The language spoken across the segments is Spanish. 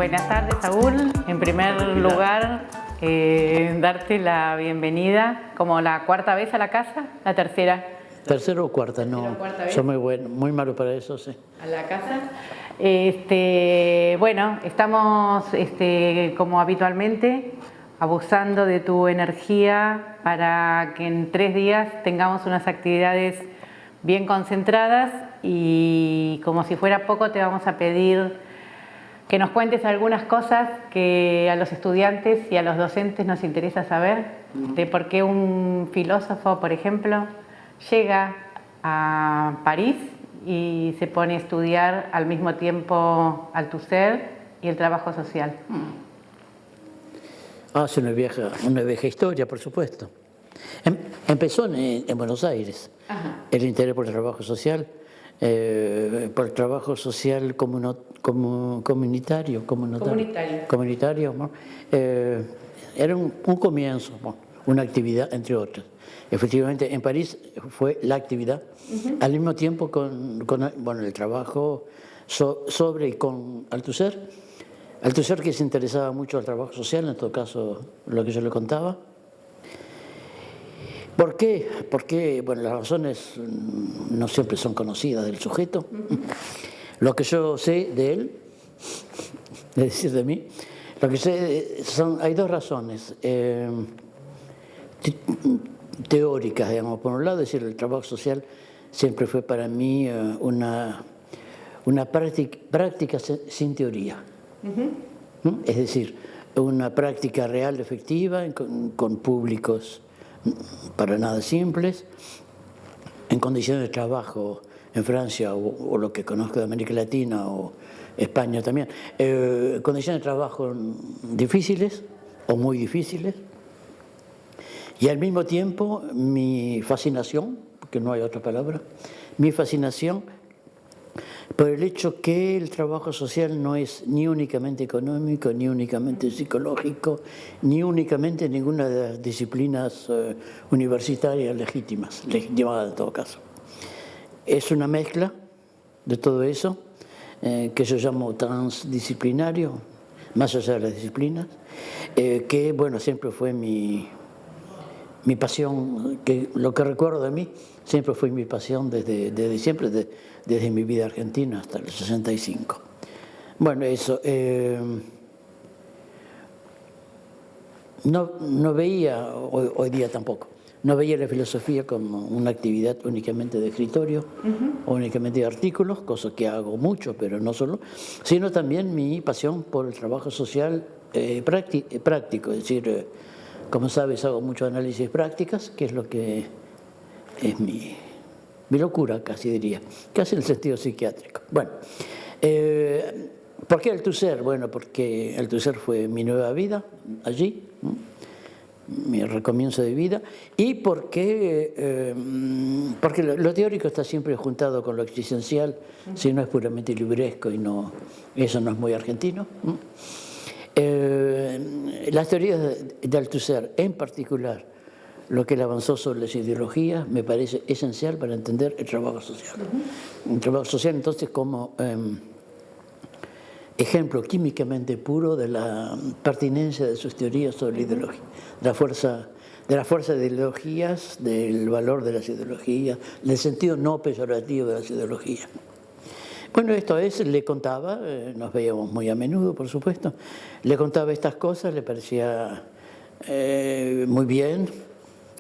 Buenas tardes, Saúl. En primer lugar, darte la bienvenida como la cuarta vez a la casa, la tercera. ¿Tercera o cuarta? No, soy muy bueno, muy malo para eso, sí. A la casa. Bueno, estamos como habitualmente abusando de tu energía para que en 3 días tengamos unas actividades bien concentradas y como si fuera poco te vamos a pedir que nos cuentes algunas cosas que a los estudiantes y a los docentes nos interesa saber, de por qué un filósofo, por ejemplo, llega a París y se pone a estudiar al mismo tiempo Althusser y el trabajo social. Es una vieja historia, por supuesto. Empezó en Buenos Aires. Ajá. El interés por el trabajo social, comunitario, ¿no? Era un comienzo, ¿no? Una actividad entre otras. Efectivamente, en París fue la actividad, al mismo tiempo con el trabajo sobre y con Althusser. Althusser, que se interesaba mucho al trabajo social, en todo caso, lo que yo le contaba. ¿Por qué? Porque, las razones no siempre son conocidas del sujeto. Lo que yo sé de él, es decir, de mí, lo que sé hay dos razones teóricas, digamos. Por un lado, es decir, el trabajo social siempre fue para mí una práctica sin teoría. Es decir, una práctica real, efectiva, con públicos para nada simples, en condiciones de trabajo en Francia o lo que conozco de América Latina o España también, condiciones de trabajo difíciles o muy difíciles, y al mismo tiempo mi fascinación, porque no hay otra palabra, mi fascinación por el hecho que el trabajo social no es ni únicamente económico, ni únicamente psicológico, ni únicamente ninguna de las disciplinas universitarias legítimadas en todo caso. Es una mezcla de todo eso que yo llamo transdisciplinario, más allá de las disciplinas, que siempre fue mi pasión, que lo que recuerdo de mí siempre fue mi pasión desde siempre, desde mi vida argentina hasta el 65. Eso. No veía, hoy día tampoco, no veía la filosofía como una actividad únicamente de escritorio, o únicamente de artículos, cosa que hago mucho, pero no solo, sino también mi pasión por el trabajo social práctico, es decir, como sabes, hago mucho análisis prácticas, que es lo que es mi locura, casi diría, casi en el sentido psiquiátrico. ¿Por qué Althusser? Porque Althusser fue mi nueva vida allí, mi recomienzo de vida, y porque lo teórico está siempre juntado con lo existencial, si no es puramente libresco y eso no es muy argentino. Las teorías de Althusser, en particular, lo que él avanzó sobre las ideologías, me parece esencial para entender el trabajo social. El trabajo social, entonces, como ejemplo químicamente puro de la pertinencia de sus teorías sobre la ideología, de la fuerza de ideologías, del valor de las ideologías, del sentido no peyorativo de las ideologías. Esto le contaba, nos veíamos muy a menudo, por supuesto, le contaba estas cosas, le parecía muy bien,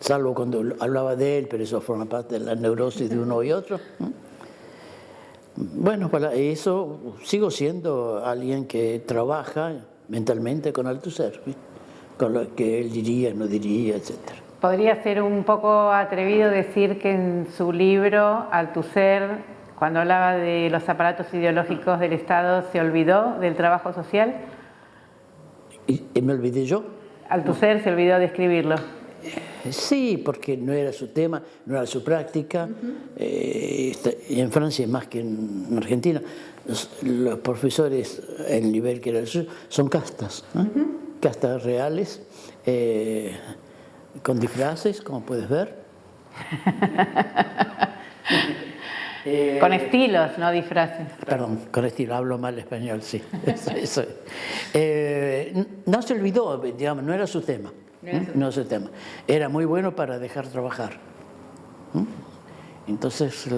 salvo cuando hablaba de él, pero eso forma parte de la neurosis de uno y otro. Eso sigo siendo alguien que trabaja mentalmente con Althusser, con lo que él diría, no diría, etc. ¿Podría ser un poco atrevido decir que en su libro Althusser, cuando hablaba de los aparatos ideológicos del Estado, se olvidó del trabajo social? ¿Y me olvidé yo? Althusser se olvidó de escribirlo. Sí, porque no era su tema, no era su práctica. En Francia, más que en Argentina, los profesores, el nivel que era el suyo, son castas, castas reales, con disfraces, como puedes ver. Con estilos, no disfraces. Perdón, con estilo, hablo mal español, sí. Eso es. No se olvidó, digamos, no era su tema. No era su tema. Era muy bueno para dejar trabajar. Entonces,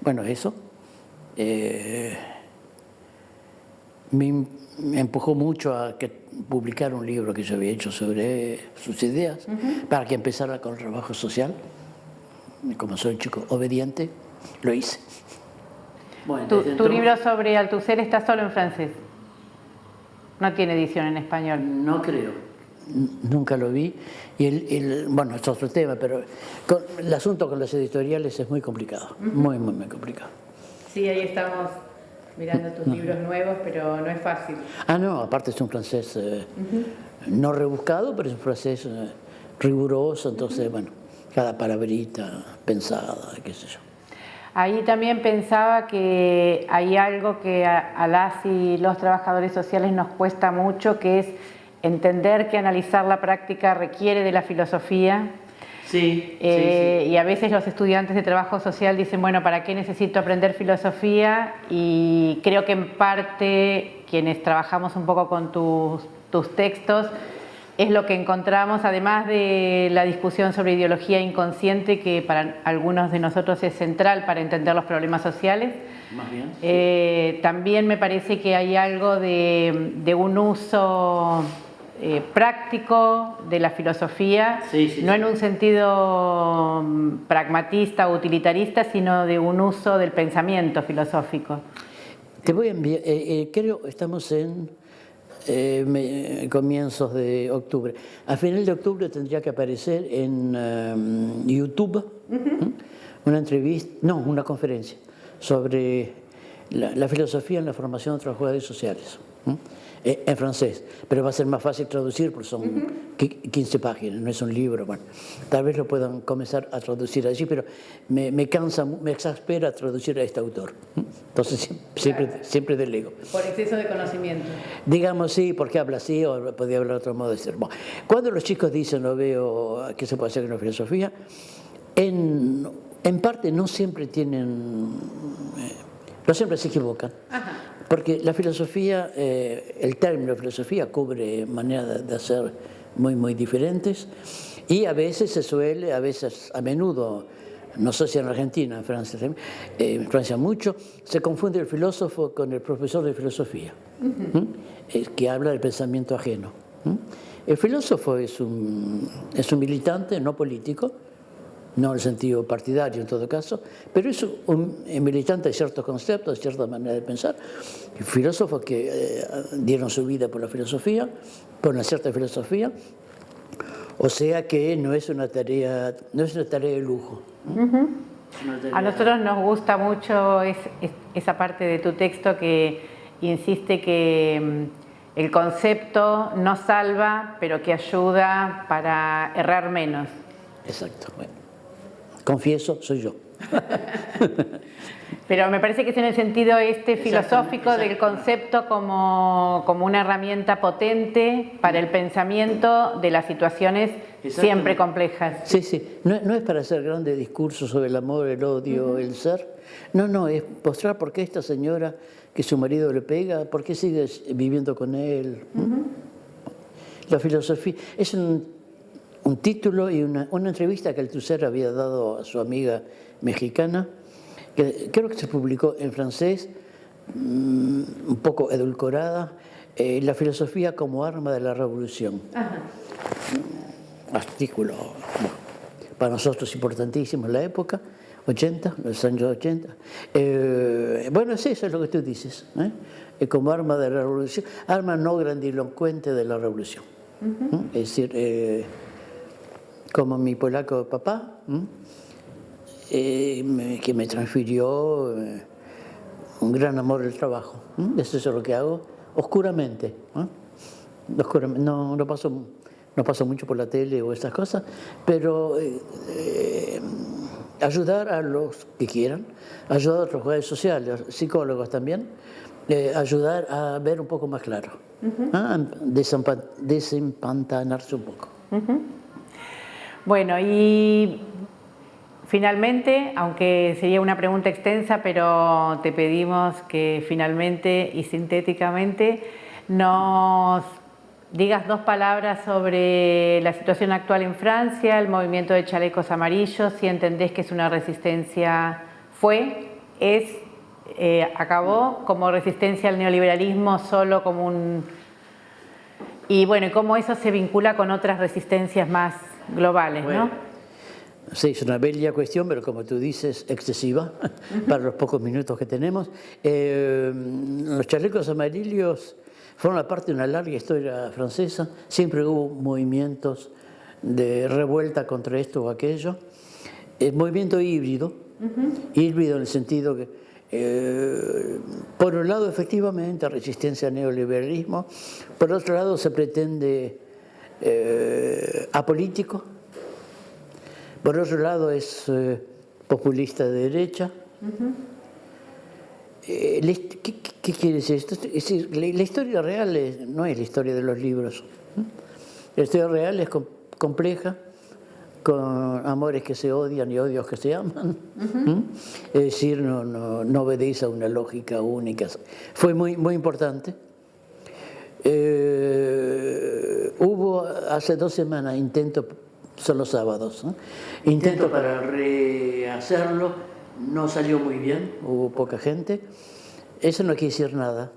bueno, eso. Me empujó mucho a publicar un libro que yo había hecho sobre sus ideas, para que empezara con el trabajo social. Como soy un chico obediente, lo hice. Bueno, ¿Tu libro sobre Althusser está solo en francés? No tiene edición en español. No creo. Nunca lo vi. Y bueno, es otro tema, pero el asunto con las editoriales es muy complicado. Muy, muy, muy complicado. Sí, ahí estamos mirando tus libros nuevos, pero no es fácil. No, aparte es un francés no rebuscado, pero es un francés riguroso, entonces, bueno, cada palabrita pensada, qué sé yo. Ahí también pensaba que hay algo que a las y los trabajadores sociales nos cuesta mucho, que es entender que analizar la práctica requiere de la filosofía. Sí, sí. Y a veces los estudiantes de trabajo social dicen, bueno, ¿para qué necesito aprender filosofía? Y creo que en parte quienes trabajamos un poco con tus textos es lo que encontramos, además de la discusión sobre ideología inconsciente, que para algunos de nosotros es central para entender los problemas sociales. Más bien. También me parece que hay algo de un uso práctico de la filosofía, no en un sentido pragmatista o utilitarista, sino de un uso del pensamiento filosófico. Te voy a enviar, creo estamos en comienzos de octubre. A final de octubre tendría que aparecer en YouTube una entrevista, no, una conferencia sobre la filosofía en la formación de trabajadores sociales. En francés, pero va a ser más fácil traducir porque son 15 páginas, no es un libro. Bueno, tal vez lo puedan comenzar a traducir allí, pero me cansa, me exaspera traducir a este autor. Entonces siempre delego. Por exceso de conocimiento. Digamos, sí, porque habla así o podría hablar de otro modo de ser. Bueno, cuando los chicos dicen, lo veo, ¿qué se puede hacer con la filosofía? En parte no siempre no siempre se equivocan. Ajá. Porque la filosofía, el término filosofía cubre maneras de hacer muy, muy diferentes y a veces se suele, a menudo, no sé si en Argentina, en Francia mucho, se confunde el filósofo con el profesor de filosofía, que habla del pensamiento ajeno. El filósofo es un militante no político, no en el sentido partidario en todo caso, pero es un militante de ciertos conceptos, de cierta manera de pensar, filósofos que dieron su vida por la filosofía, por una cierta filosofía, o sea que no es una tarea de lujo. A nosotros nos gusta mucho esa parte de tu texto que insiste que el concepto no salva, pero que ayuda para errar menos. Exacto, bueno. Confieso, soy yo. Pero me parece que es en el sentido filosófico del concepto como una herramienta potente para el pensamiento de las situaciones siempre complejas. Sí, sí. No es para hacer grandes discursos sobre el amor, el odio, el ser. No, es mostrar por qué esta señora que su marido le pega, por qué sigue viviendo con él. La filosofía es un título y una entrevista que Althusser había dado a su amiga mexicana, que creo que se publicó en francés, un poco edulcorada, la filosofía como arma de la revolución. Ajá. Artículo, bueno, para nosotros importantísimo en la época, los años 80. Bueno, eso es lo que tú dices, como arma de la revolución, arma no grandilocuente de la revolución. Es decir, como mi polaco papá, que me transfirió un gran amor al trabajo. Eso es lo que hago oscuramente. No paso mucho por la tele o estas cosas, pero ayudar a los que quieran, ayudar a otros trabajadores sociales, psicólogos también, ayudar a ver un poco más claro, desempantanarse un poco. Bueno, y finalmente, aunque sería una pregunta extensa, pero te pedimos que finalmente y sintéticamente nos digas 2 palabras sobre la situación actual en Francia, el movimiento de chalecos amarillos, si entendés que es una resistencia, acabó como resistencia al neoliberalismo solo como un... Y bueno, cómo eso se vincula con otras resistencias más globales, bueno, ¿no? Sí, es una bella cuestión, pero como tú dices, excesiva para los pocos minutos que tenemos. Los chalecos amarillos forman parte de una larga historia francesa. Siempre hubo movimientos de revuelta contra esto o aquello. El movimiento híbrido, híbrido en el sentido que, por un lado, efectivamente, resistencia al neoliberalismo, por otro lado, se pretende apolítico, por otro lado, es populista de derecha. ¿Qué quiere decir esto? Es decir, la historia real no es la historia de los libros. La historia real es compleja, con amores que se odian y odios que se aman. Es decir, no obedece a una lógica única. Fue muy importante. Hubo hace 2 semanas intentos, son los sábados, intento para rehacerlo, no salió muy bien, hubo poca gente. Eso no quiere decir nada,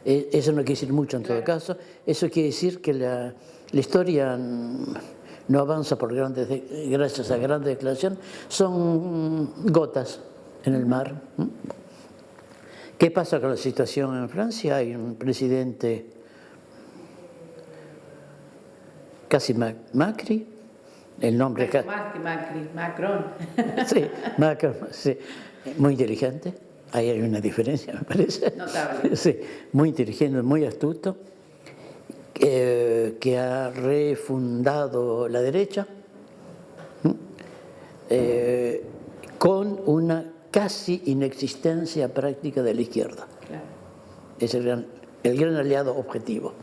eso no quiere decir mucho en todo caso. Eso quiere decir que la historia no avanza gracias a grandes declaraciones, son gotas en el mar. ¿Qué pasa con la situación en Francia? Hay un presidente casi Macri, el nombre... Más que Macri, Macron. Sí, Macron, sí, muy inteligente, ahí hay una diferencia, me parece. Notable. Sí, muy inteligente, muy astuto, que ha refundado la derecha con una casi inexistencia práctica de la izquierda. Claro. Es el gran aliado objetivo.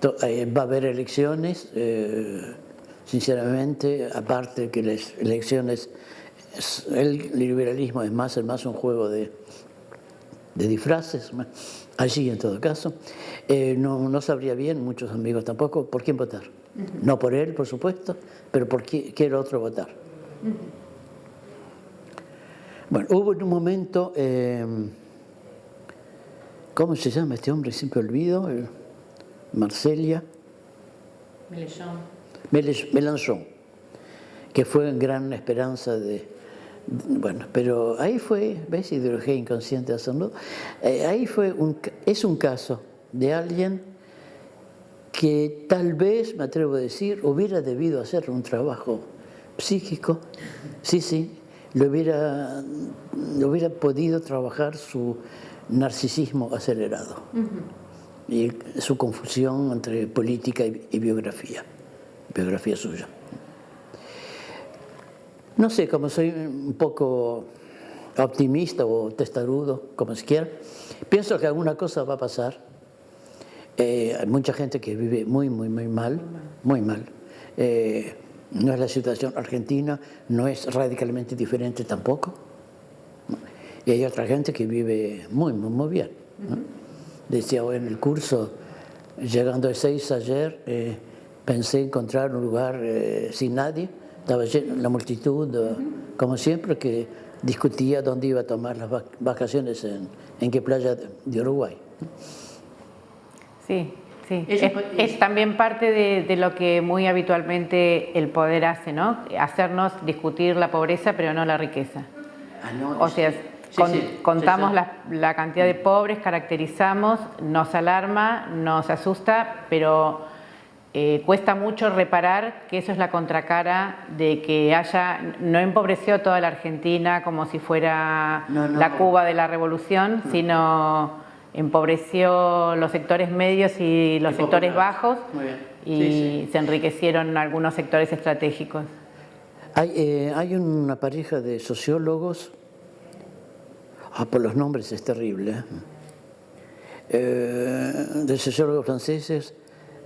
Va a haber elecciones, sinceramente, aparte que las elecciones, el liberalismo es más un juego de disfraces, allí en todo caso. No sabría bien, muchos amigos tampoco, por quién votar. No por él, por supuesto, pero por quién otro votar. Bueno, hubo en un momento, ¿cómo se llama este hombre? Siempre olvido. Mélenchon, que fue en gran esperanza bueno, pero ahí fue, ¿ves? Ideología inconsciente de hacerlo. Ahí es un caso de alguien que tal vez, me atrevo a decir, hubiera debido hacer un trabajo psíquico, sí, lo hubiera podido trabajar su narcisismo acelerado. Y su confusión entre política y biografía suya. No sé, como soy un poco optimista o testarudo, como se quiera, pienso que alguna cosa va a pasar. Hay mucha gente que vive muy mal. No es la situación argentina, no es radicalmente diferente tampoco. Y hay otra gente que vive muy bien, ¿no? Decía hoy en el curso, llegando a 6 ayer, pensé encontrar un lugar sin nadie, estaba lleno, la multitud, como siempre, que discutía dónde iba a tomar las vacaciones, en qué playa de Uruguay. Sí. Es también parte de lo que muy habitualmente el poder hace, ¿no? Hacernos discutir la pobreza, pero no la riqueza. O sea, contamos la cantidad de pobres, caracterizamos, nos alarma, nos asusta, pero cuesta mucho reparar que eso es la contracara de que no empobreció toda la Argentina como si fuera la Cuba de la Revolución, sino empobreció los sectores medios y los sectores bajos y se enriquecieron algunos sectores estratégicos. Hay una pareja de sociólogos, por los nombres es terrible, de sociólogos franceses,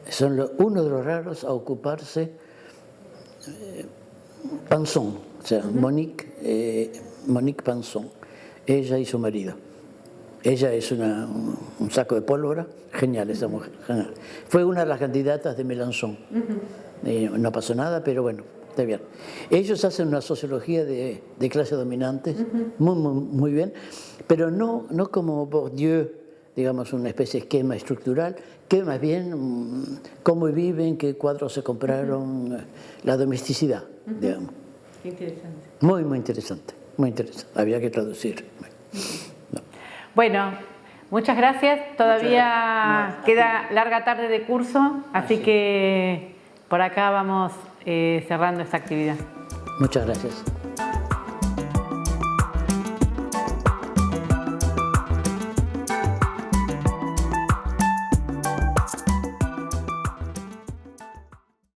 son uno de los raros a ocuparse Pinzón, o sea, Monique Pinzón, ella y su marido. Ella es un saco de pólvora, genial esa mujer, genial. Fue una de las candidatas de Mélenchon. No pasó nada, pero bueno, está bien. Ellos hacen una sociología de clases dominantes, muy bien, pero no como Bourdieu, digamos, una especie de esquema estructural, que más bien cómo viven, qué cuadros se compraron, la domesticidad, digamos. Qué interesante. Muy interesante, muy interesante. Había que traducir. No. Bueno, muchas gracias. Todavía queda larga tarde de curso, así que por acá vamos cerrando esta actividad. Muchas gracias.